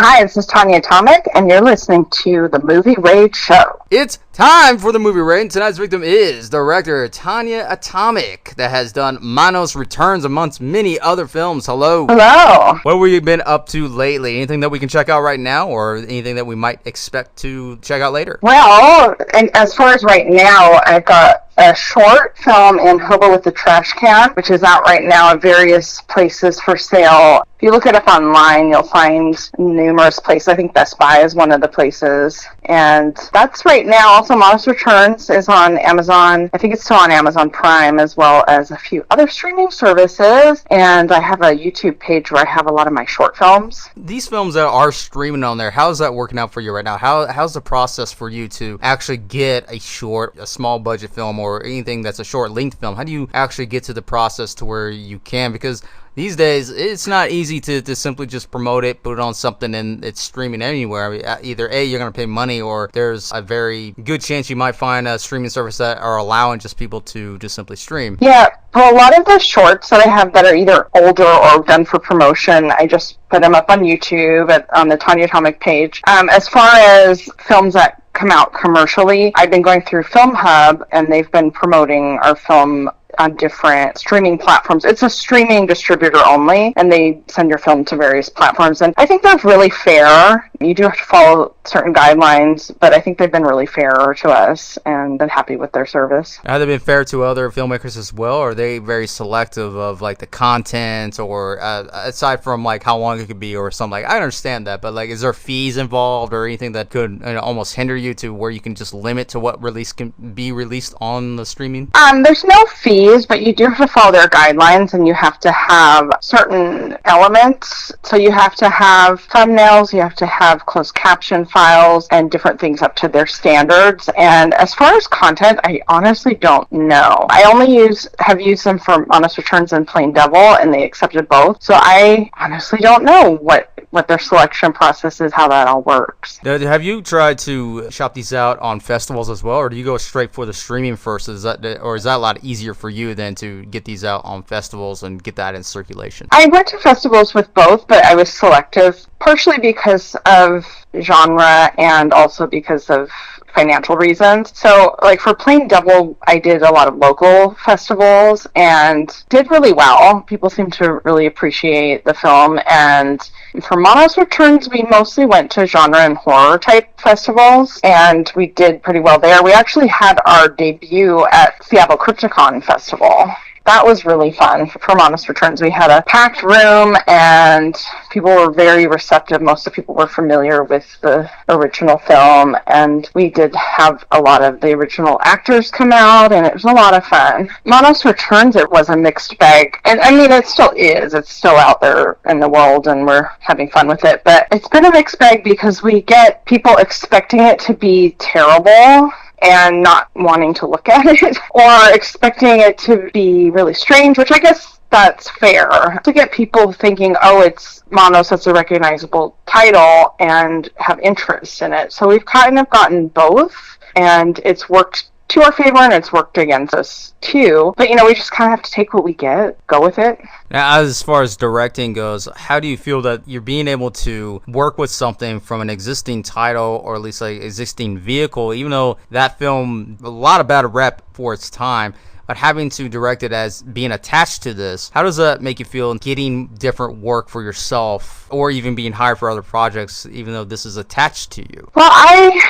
Hi, this is Tonja Atomic, and you're listening to the Movie Rage Show. It's time for the Movie Rage, and tonight's victim is director Tonja Atomic, that has done Manos Returns amongst many other films. Hello. Hello. What have you been up to lately? Anything that we can check out right now, or anything that we might expect to check out later? Well, and as far as right now, I've got a short film in Hobo with the Trash Can, which is out right now at various places for sale. If you look it up online, you'll find numerous places. I think Best Buy is one of the places. And that's right now. Also, Manos Returns is on Amazon. I think it's still on Amazon Prime, as well as a few other streaming services. And I have a YouTube page where I have a lot of my short films. These films that are streaming on there, how's that working out for you right now? How's the process for you to actually get a small budget film, or anything that's a short length film? How do you actually get to the process to where you can? Because these days, it's not easy to simply just promote it, put it on something, and it's streaming anywhere. I mean, either A, you're going to pay money, or there's a very good chance you might find a streaming service that are allowing just people to just simply stream. Yeah, well, a lot of the shorts that I have that are either older or done for promotion, I just put them up on YouTube on the Tonja Atomic page. As far as films that come out commercially, I've been going through Film Hub, and they've been promoting our film on different streaming platforms. It's a streaming distributor only, and they send your film to various platforms, and I think they're really fair. You do have to follow certain guidelines, but I think they've been really fair to us, and been happy with their service. Have they been fair to other filmmakers as well, or are they very selective of like the content, or aside from like how long it could be or something? Like, I understand that, but like, is there fees involved or anything that could almost hinder you to where you can just limit to what release can be released on the streaming? There's no fees, but you do have to follow their guidelines, and you have to have certain elements. So you have to have thumbnails, you have to have closed caption files, and different things up to their standards. And as far as content, I honestly don't know. I only have used them for Manos Returns and Plain Devil, and they accepted both. So I honestly don't know what their selection process is, how that all works. Have you tried to shop these out on festivals as well, or do you go straight for the streaming first? Is that a lot easier for you than to get these out on festivals and get that in circulation? I went to festivals with both, but I was selective, partially because of genre and also because of financial reasons. So like for Plain Devil, I did a lot of local festivals and did really well. People seemed to really appreciate the film. And for Manos Returns, we mostly went to genre and horror type festivals, and we did pretty well there. We actually had our debut at Seattle Crypticon Festival. That was really fun. For Manos Returns, we had a packed room, and people were very receptive. Most of the people were familiar with the original film, and we did have a lot of the original actors come out, and it was a lot of fun. Manos Returns, it was a mixed bag, and I mean, it still is. It's still out there in the world, and we're having fun with it, but it's been a mixed bag because we get people expecting it to be terrible and not wanting to look at it, or expecting it to be really strange, which I guess that's fair. To get people thinking, oh, it's Manos, that's a recognizable title, and have interest in it. So we've kind of gotten both, and it's worked to our favor, and it's worked against us too. But we just kind of have to take what we get, go with it. Now, as far as directing goes, how do you feel that you're being able to work with something from an existing title, or at least like existing vehicle, even though that film, a lot of bad rep for its time, but having to direct it as being attached to this, how does that make you feel getting different work for yourself, or even being hired for other projects, even though this is attached to you? Well, I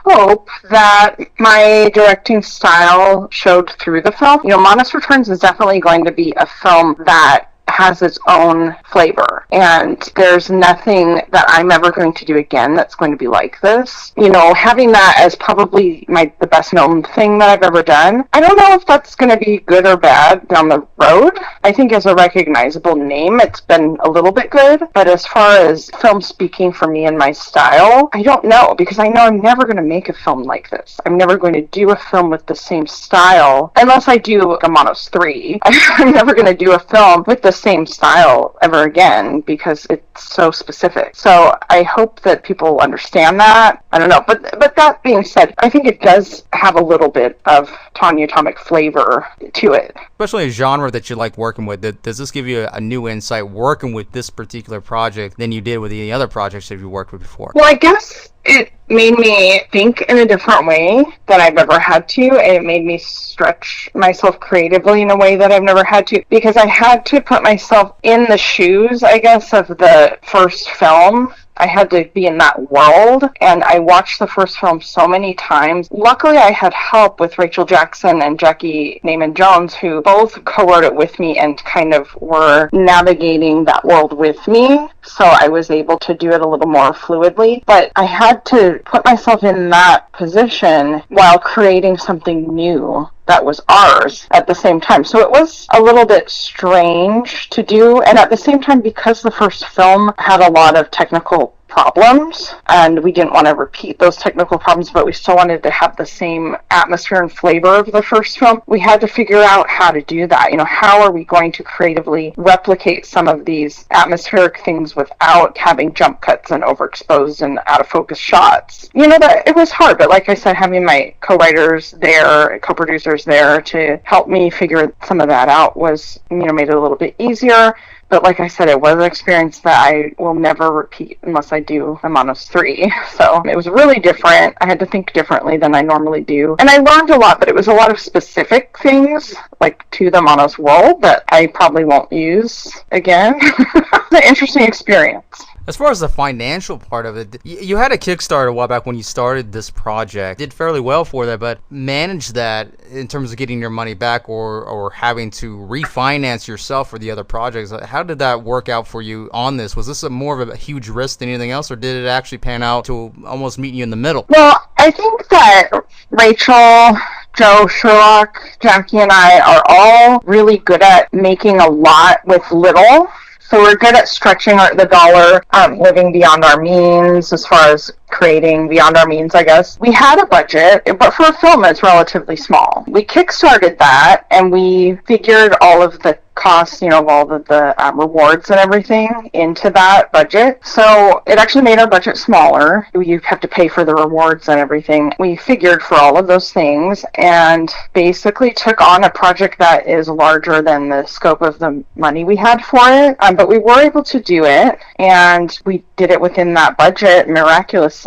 hope that my directing style showed through the film. Manos Returns is definitely going to be a film that has its own flavor, and there's nothing that I'm ever going to do again that's going to be like this. Having that as probably the best known thing that I've ever done, I don't know if that's going to be good or bad down the road. I think as a recognizable name, it's been a little bit good, but as far as film speaking for me and my style, I don't know, because I know I'm never going to make a film like this. I'm never going to do a film with the same style, unless I do a Manos 3. I'm never going to do a film with the same style ever again because it's so specific. So I hope that people understand that. I don't know. But that being said, I think it does have a little bit of Tonja Atomic flavor to it. Especially a genre that you like working with. Does this give you a new insight working with this particular project than you did with any other projects that you worked with before? Well, I guess it made me think in a different way than I've ever had to, and it made me stretch myself creatively in a way that I've never had to, because I had to put myself in the shoes, I guess, of the first film. I had to be in that world, and I watched the first film so many times. Luckily, I had help with Rachel Jackson and Jackie Naiman-Jones, who both co-wrote it with me and kind of were navigating that world with me, so I was able to do it a little more fluidly. But I had to put myself in that position while creating something new that was ours at the same time. So it was a little bit strange to do, and at the same time, because the first film had a lot of technical problems, and we didn't want to repeat those technical problems, but we still wanted to have the same atmosphere and flavor of the first film, we had to figure out how to do that. You know, how are we going to creatively replicate some of these atmospheric things without having jump cuts and overexposed and out of focus shots? You know, that it was hard, but like I said, having my co-writers there, co-producers there to help me figure some of that out was, you know, made it a little bit easier. But like I said, it was an experience that I will never repeat unless I do a Manos 3. So it was really different. I had to think differently than I normally do. And I learned a lot, but it was a lot of specific things, like to the Manos world, that I probably won't use again. It's an interesting experience. As far as the financial part of it, you had a Kickstarter a while back when you started this project. Did fairly well for that, but managed that in terms of getting your money back or having to refinance yourself for the other projects. How did that work out for you on this? Was this more of a huge risk than anything else, or did it actually pan out to almost meet you in the middle? Well, I think that Rachel, Joe, Sherlock, Jackie, and I are all really good at making a lot with little. So we're good at stretching the dollar, living beyond our means as far as creating beyond our means, I guess. We had a budget, but for a film, it's relatively small. We kickstarted that, and we figured all of the costs, you know, of all of the rewards and everything into that budget. So it actually made our budget smaller. You have to pay for the rewards and everything. We figured for all of those things and basically took on a project that is larger than the scope of the money we had for it. But we were able to do it, and we did it within that budget miraculously.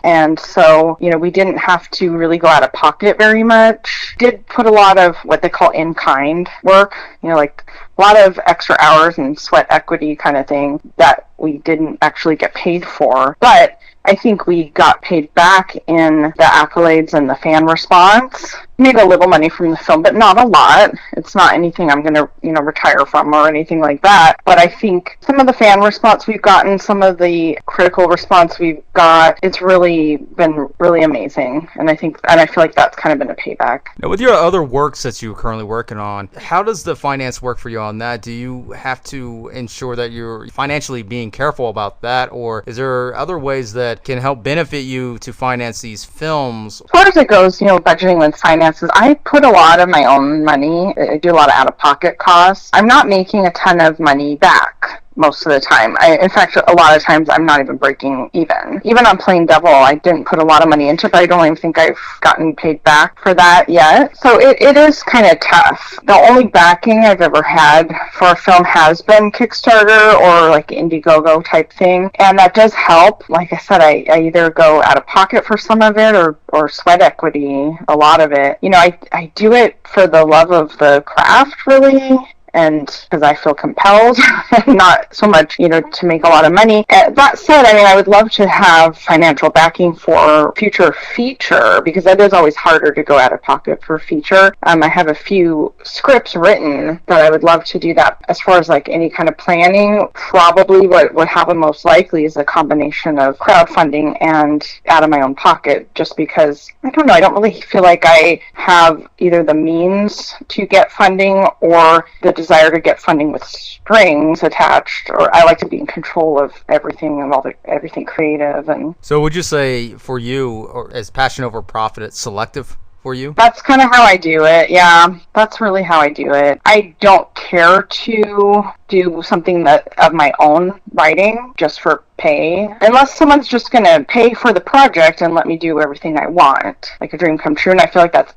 And so, you know, we didn't have to really go out of pocket very much. Did put a lot of what they call in-kind work, you know, like a lot of extra hours and sweat equity kind of thing that we didn't actually get paid for. But I think we got paid back in the accolades and the fan response. Made a little money from the film, but not a lot. It's not anything I'm going to, you know, retire from or anything like that. But I think some of the fan response we've gotten, some of the critical response we've got, it's really been really amazing. And I feel like that's kind of been a payback. Now, with your other works that you're currently working on, how does the finance work for you on that? Do you have to ensure that you're financially being careful about that, or is there other ways that can help benefit you to finance these films? As far as it goes, you know, budgeting with finances, I put a lot of my own money. I do a lot of out-of-pocket costs. I'm not making a ton of money back most of the time. In fact, a lot of times I'm not even breaking even. Even on Plain Devil, I didn't put a lot of money into it, but I don't even think I've gotten paid back for that yet. So it is kind of tough. The only backing I've ever had for a film has been Kickstarter or like Indiegogo type thing, and that does help. Like I said, I either go out of pocket for some of it or sweat equity, a lot of it. You know, I do it for the love of the craft, really, and because I feel compelled, not so much, you know, to make a lot of money. That said, I mean, I would love to have financial backing for future feature, because that is always harder to go out of pocket for feature. I have a few scripts written that I would love to do that. As far as like any kind of planning, probably what would happen most likely is a combination of crowdfunding and out of my own pocket, just because, I don't know, I don't really feel like I have either the means to get funding or the desire to get funding with strings attached, or I like to be in control of everything and everything creative. And so would you say for you, or as passion over profit, it's selective for you? That's kind of how I do it. Yeah, that's really how I do it. I don't care to do something that of my own writing just for pay, unless someone's just gonna pay for the project and let me do everything I want, like a dream come true. And I feel like that's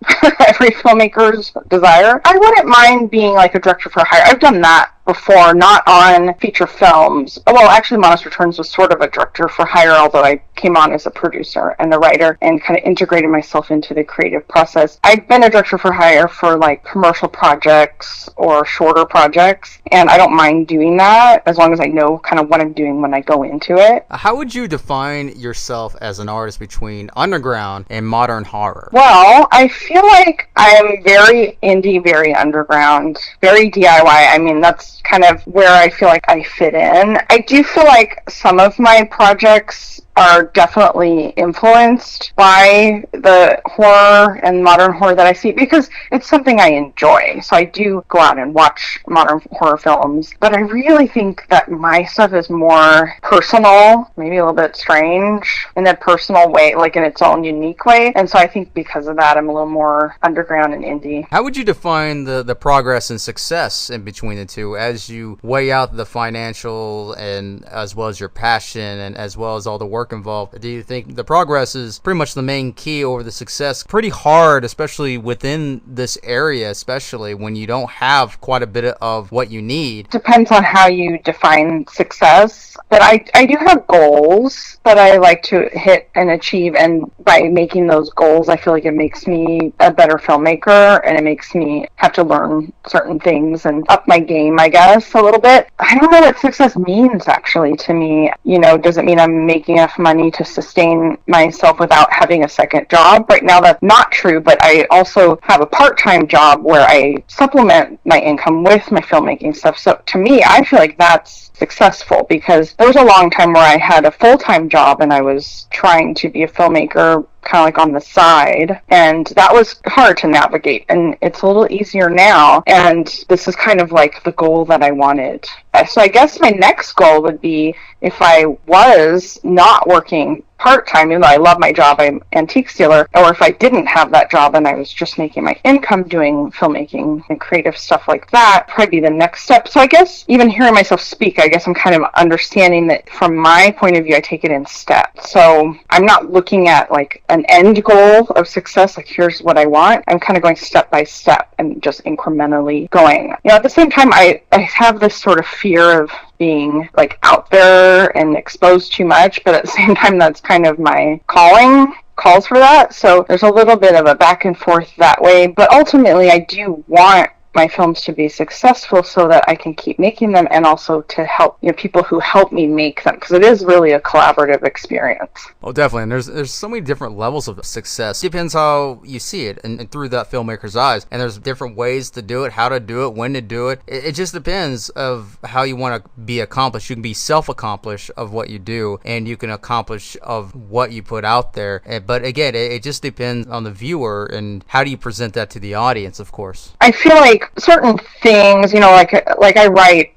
every filmmaker's desire. I wouldn't mind being like a director for hire. I've done that before, not on feature films. Well, actually, Manos Returns was sort of a director for hire, although I came on as a producer and a writer and kind of integrated myself into the creative process. I've been a director for hire for like commercial projects or shorter projects, and I don't mind doing that as long as I know kind of what I'm doing when I go into it. How would you define yourself as an artist between underground and modern horror? Well, I feel like I'm very indie, very underground, very DIY. I mean, that's kind of where I feel like I fit in. I do feel like some of my projects are definitely influenced by the horror and modern horror that I see, because it's something I enjoy. So I do go out and watch modern horror films, but I really think that my stuff is more personal, maybe a little bit strange in a personal way, like in its own unique way. And so I think because of that, I'm a little more underground and indie. How would you define the progress and success in between the two as you weigh out the financial and as well as your passion and as well as all the work involved? Do you think the progress is pretty much the main key over the success? Pretty hard, especially within this area, especially when you don't have quite a bit of what you need. Depends on how you define success, but I do have goals that I like to hit and achieve, and by making those goals, I feel like it makes me a better filmmaker, and it makes me have to learn certain things and up my game, I guess, a little bit. I don't know what success means, actually, to me. You know, does it mean I'm making enough money to sustain myself without having a second job? Right now, that's not true, but I also have a part-time job where I supplement my income with my filmmaking stuff. So to me, I feel like that's successful, because there was a long time where I had a full-time job and I was trying to be a filmmaker kind of like on the side, and that was hard to navigate, and it's a little easier now, and this is kind of like the goal that I wanted. So I guess my next goal would be, if I was not working part-time, even though I love my job, I'm an antique dealer, or if I didn't have that job and I was just making my income doing filmmaking and creative stuff like that, probably be the next step. So I guess even hearing myself speak, I guess I'm kind of understanding that from my point of view, I take it in steps. So I'm not looking at like an end goal of success, like here's what I want. I'm kind of going step by step and just incrementally going. You know, at the same time, I have this sort of fear of being like out there and exposed too much, but at the same time, that's kind of my calls for that. So there's a little bit of a back and forth that way, but ultimately I do want my films to be successful so that I can keep making them, and also to help, you know, people who help me make them, because it is really a collaborative experience. Oh, definitely. And there's so many different levels of success. Depends how you see it and through that filmmaker's eyes. And there's different ways to do it, how to do it, when to do it. It just depends of how you want to be accomplished. You can be self-accomplished of what you do, and you can accomplish of what you put out there. But again, it just depends on the viewer and how do you present that to the audience, of course. I feel like certain things, you know, like I write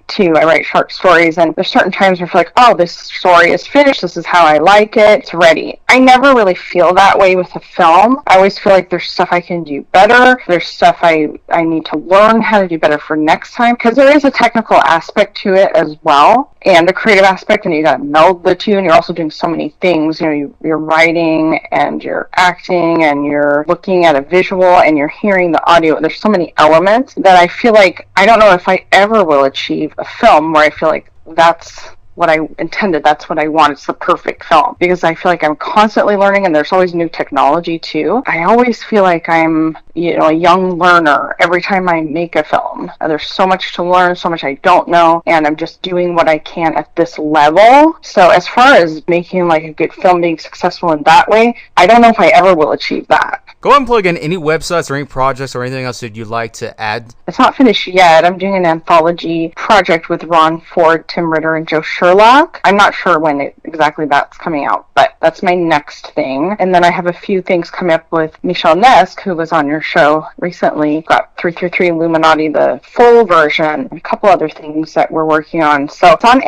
short stories, and there's certain times where I feel like, oh, this story is finished, this is how I like it, it's ready. I never really feel that way with a film. I always feel like there's stuff I can do better, there's stuff I need to learn how to do better for next time, because there is a technical aspect to it as well, and a creative aspect, and you gotta meld the two, and you're also doing so many things. You know, you're writing, and you're acting, and you're looking at a visual, and you're hearing the audio. There's so many elements that I feel like I don't know if I ever will achieve a film where I feel like that's what I intended, that's what I want, it's the perfect film, because I feel like I'm constantly learning, and there's always new technology too. I always feel like I'm, you know, a young learner every time I make a film. There's so much to learn, so much I don't know, and I'm just doing what I can at this level. So as far as making like a good film, being successful in that way, I don't know if I ever will achieve that. Go ahead and plug in any websites or any projects or anything else that you'd like to add. It's not finished yet. I'm doing an anthology project with Ron Ford, Tim Ritter, and Joe Sherlock. I'm not sure when exactly that's coming out, but that's my next thing. And then I have a few things coming up with Michelle Nesk, who was on your show recently. Got 333 Illuminati, the full version, and a couple other things that we're working on. So it's on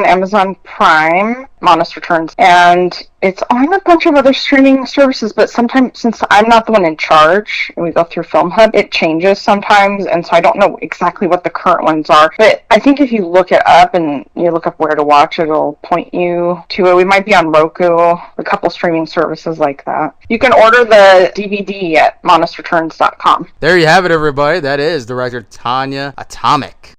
Amazon Prime. Manos Returns, and it's on a bunch of other streaming services, but sometimes, since I'm not the one in charge and we go through Film Hub, it changes sometimes, and so I don't know exactly what the current ones are. But I think if you look it up and you look up where to watch, it'll point you to it. We might be on Roku, a couple streaming services like that. You can order the DVD at monosreturns.com. There you have it, everybody. That is director Tonja Atomic.